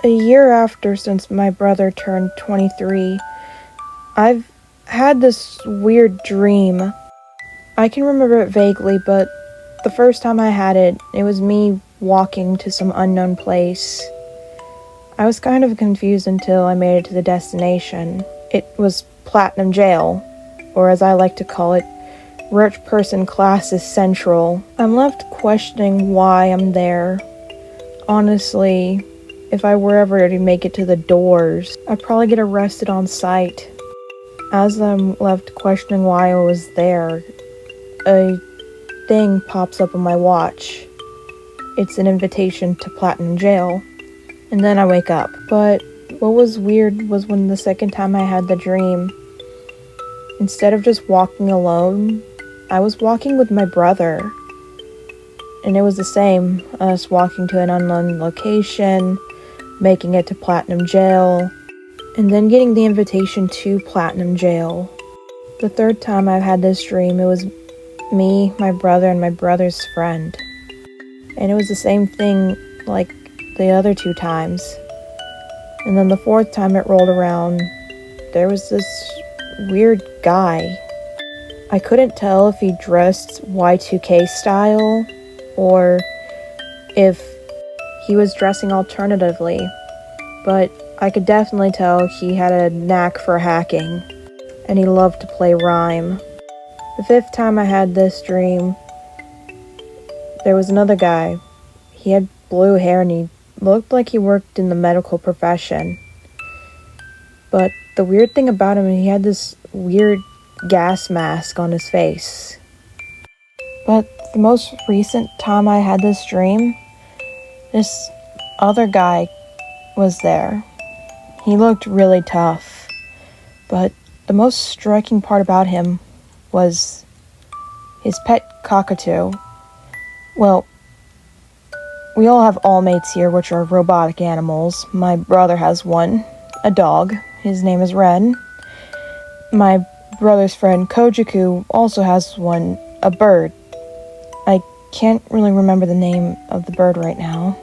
a year after since my brother turned 23, I've had this weird dream. I can remember it vaguely, but the first time I had it, it was me walking to some unknown place. I was kind of confused until I made it to the destination. It was Platinum Jail, or as I like to call it, Rich Person Classes Central. I'm left questioning why I'm there. Honestly, if I were ever to make it to the doors, I'd probably get arrested on sight. As I'm left questioning why I was there, a thing pops up on my watch. It's an invitation to Platinum Jail. And then I wake up. But what was weird was when the second time I had the dream, instead of just walking alone, I was walking with my brother. And it was the same, us walking to an unknown location, making it to Platinum Jail, and then getting the invitation to Platinum Jail. The third time I've had this dream, it was me, my brother, and my brother's friend. And it was the same thing like the other 2 times. And then the 4th time it rolled around, there was this weird guy. I couldn't tell if he dressed Y2K style or if he was dressing alternatively, but I could definitely tell he had a knack for hacking, and he loved to play rhyme. The 5th time I had this dream, there was another guy. He had blue hair and he looked like he worked in the medical profession. But the weird thing about him, he had this weird gas mask on his face. But the most recent time I had this dream, this other guy was there. He looked really tough, but the most striking part about him was his pet cockatoo. Well, we all have all mates here, which are robotic animals. My brother has one, a dog. His name is Ren. My brother's friend Kojiku also has one, a bird. I can't really remember the name of the bird right now,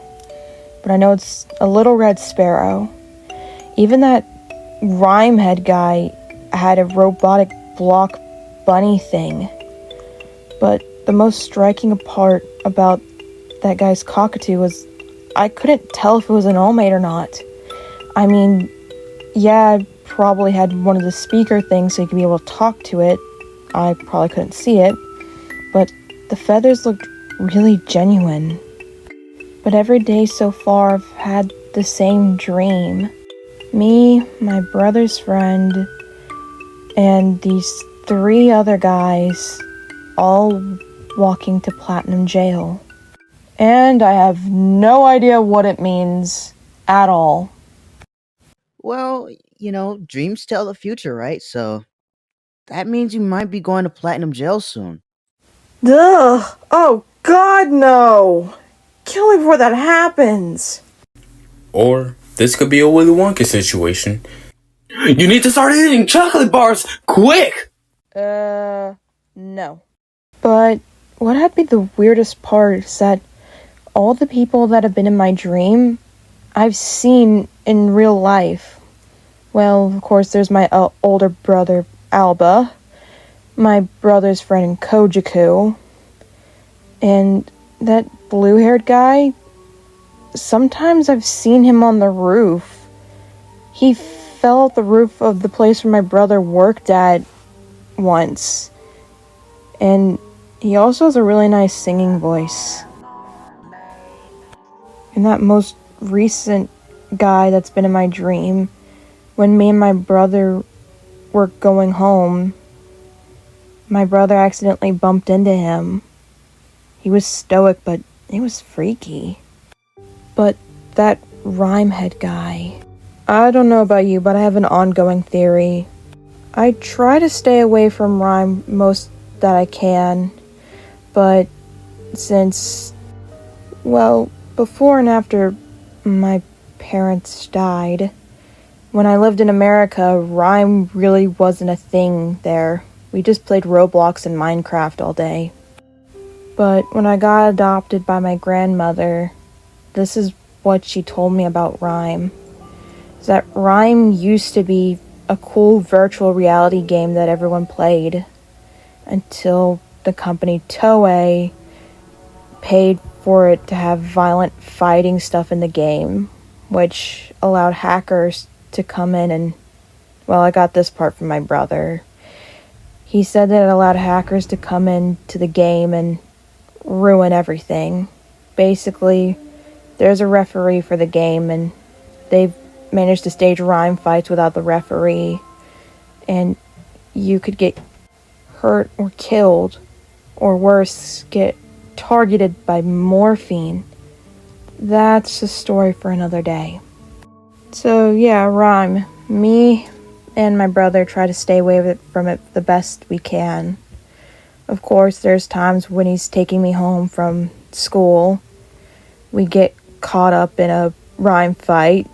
but I know it's a little red sparrow. Even that rhyme head guy had a robotic block bunny thing. But the most striking part about that guy's cockatoo was I couldn't tell if it was an all-mate or not. I mean, yeah, it probably had one of the speaker things so you could be able to talk to it. I probably couldn't see it, but the feathers looked really genuine. But every day so far I've had the same dream. Me, my brother's friend, and these 3 other guys all walking to Platinum Jail. And I have no idea what it means at all. Well, dreams tell the future, right? So that means you might be going to Platinum Jail soon. Ugh! Oh God, no! Kill me before that happens! Or this could be a Willy Wonka situation. You need to start eating chocolate bars, quick! No. But what had been the weirdest part is that all the people that have been in my dream, I've seen in real life. Well, of course, there's my older brother, Alba, my brother's friend, Kojiku, and that blue-haired guy. Sometimes I've seen him on the roof. He fell off the roof of the place where my brother worked at once. And he also has a really nice singing voice. And that most recent guy that's been in my dream, when me and my brother were going home, my brother accidentally bumped into him. He was stoic, but it was freaky. But that rhyme head guy, I don't know about you, but I have an ongoing theory. I try to stay away from rhyme most that I can, but since, well, before and after my parents died, when I lived in America, rhyme really wasn't a thing there. We just played Roblox and Minecraft all day. But when I got adopted by my grandmother, this is what she told me about Rhyme. Is that Rhyme used to be a cool virtual reality game that everyone played until the company Toei paid for it to have violent fighting stuff in the game, which allowed hackers to come in and, well, I got this part from my brother. He said that it allowed hackers to come into the game and ruin everything. Basically, there's a referee for the game, and they've managed to stage Rhyme fights without the referee, and you could get hurt or killed, or worse, get targeted by morphine. That's a story for another day. So yeah, Rhyme. Me and my brother try to stay away from it the best we can. Of course, there's times when he's taking me home from school. We get caught up in a Rhyme fight.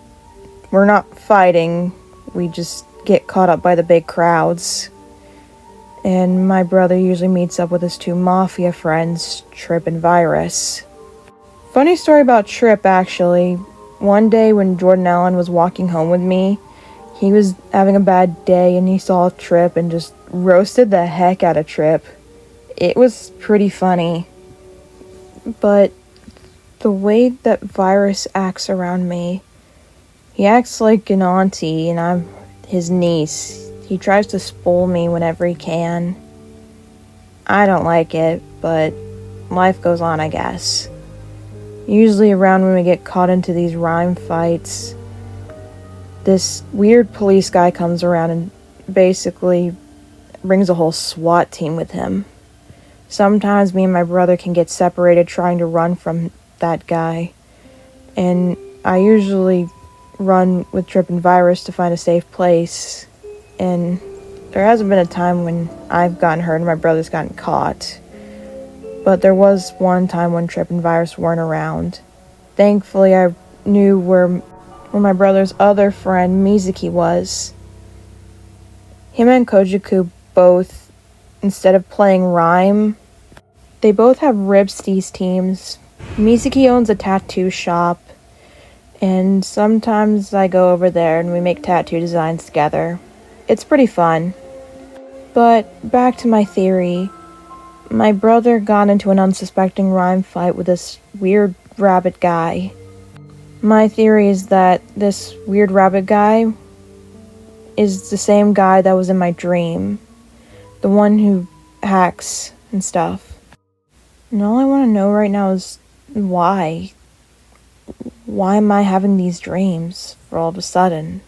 We're not fighting, we just get caught up by the big crowds. And my brother usually meets up with his two mafia friends, Trip and Virus. Funny story about Trip, actually. One day when Jordan Allen was walking home with me, he was having a bad day and he saw Trip and just roasted the heck out of Trip. It was pretty funny. But the way that Virus acts around me, he acts like an auntie and I'm his niece. He tries to spoil me whenever he can. I don't like it, but life goes on, I guess. Usually around when we get caught into these Rhyme fights, this weird police guy comes around and basically brings a whole SWAT team with him. Sometimes me and my brother can get separated trying to run from that guy, and I usually run with Trip and Virus to find a safe place. And there hasn't been a time when I've gotten hurt and my brother's gotten caught. But there was one time when Trip and Virus weren't around. Thankfully, I knew where my brother's other friend, Mizuki, was. Him and Kojiku both, instead of playing Rhyme, they both have Ribsties teams. Mizuki owns a tattoo shop, and sometimes I go over there and we make tattoo designs together. It's pretty fun. But back to my theory. My brother got into an unsuspecting Rhyme fight with this weird rabbit guy. My theory is that this weird rabbit guy is the same guy that was in my dream. The one who hacks and stuff. And all I want to know right now is why. Why am I having these dreams for all of a sudden?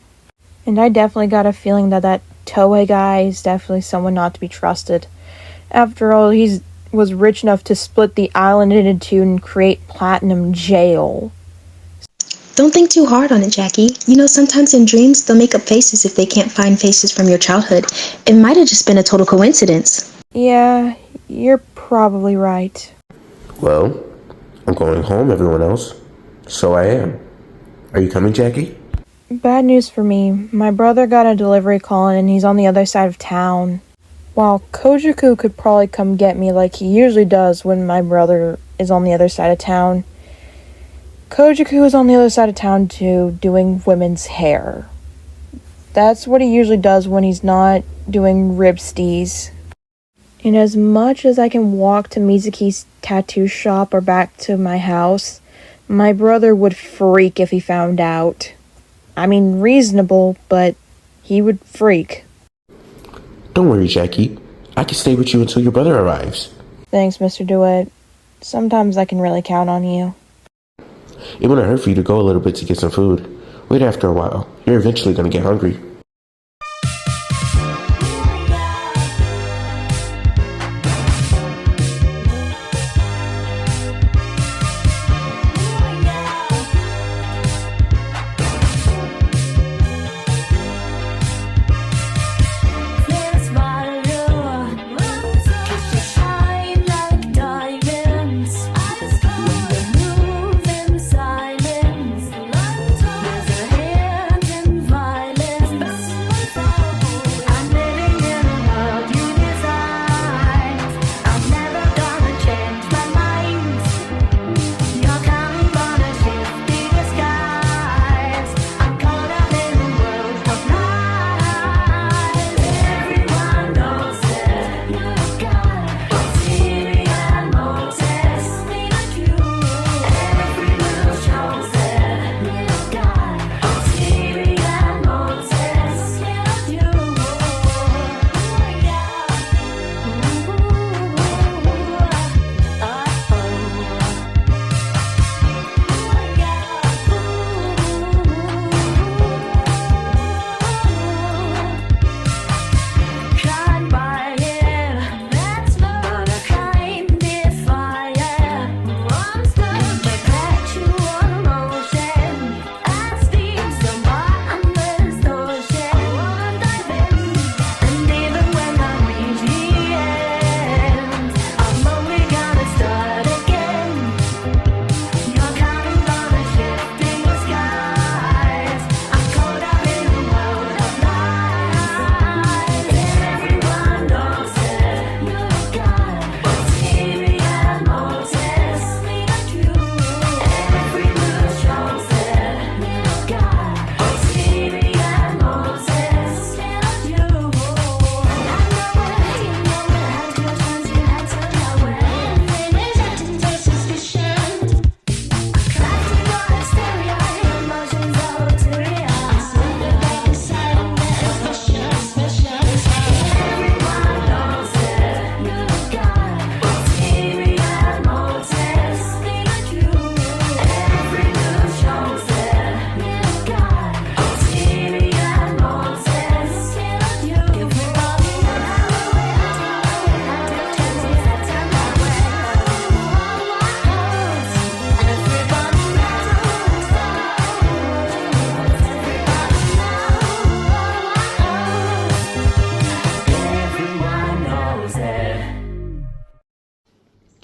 And I definitely got a feeling that Toei guy is definitely someone not to be trusted. After all, he was rich enough to split the island into two and create Platinum Jail. Don't think too hard on it, Jackie. You know, sometimes in dreams, they'll make up faces if they can't find faces from your childhood. It might have just been a total coincidence. Yeah, you're probably right. Well, I'm going home, everyone else. So I am. Are you coming, Jackie? Bad news for me. My brother got a delivery call and he's on the other side of town. While Kojiku could probably come get me like he usually does when my brother is on the other side of town, Kojiku is on the other side of town too, doing women's hair. That's what he usually does when he's not doing Ribsties. And as much as I can walk to Mizuki's tattoo shop or back to my house, my brother would freak if he found out. I mean, reasonable, but he would freak. Don't worry, Jackie. I can stay with you until your brother arrives. Thanks, Mr. DeWitt. Sometimes I can really count on you. It wouldn't hurt for you to go a little bit to get some food. Wait after a while. You're eventually going to get hungry.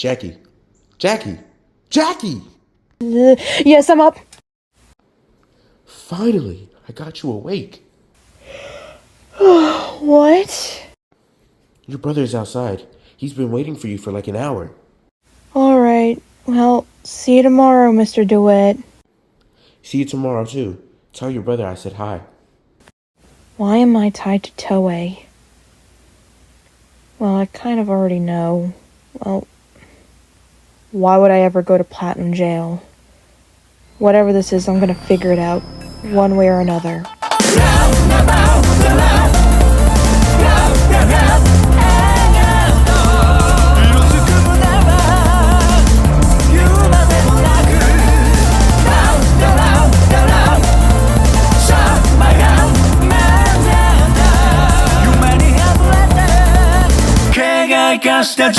Jackie. Jackie! Jackie! Yes, I'm up. Finally, I got you awake. What? Your brother's outside. He's been waiting for you for like an hour. Alright. Well, see you tomorrow, Mr. DeWitt. See you tomorrow, too. Tell your brother I said hi. Why am I tied to Toei? Well, I kind of already know. Well, why would I ever go to Platinum Jail? Whatever this is, I'm gonna figure it out, one way or another. Esta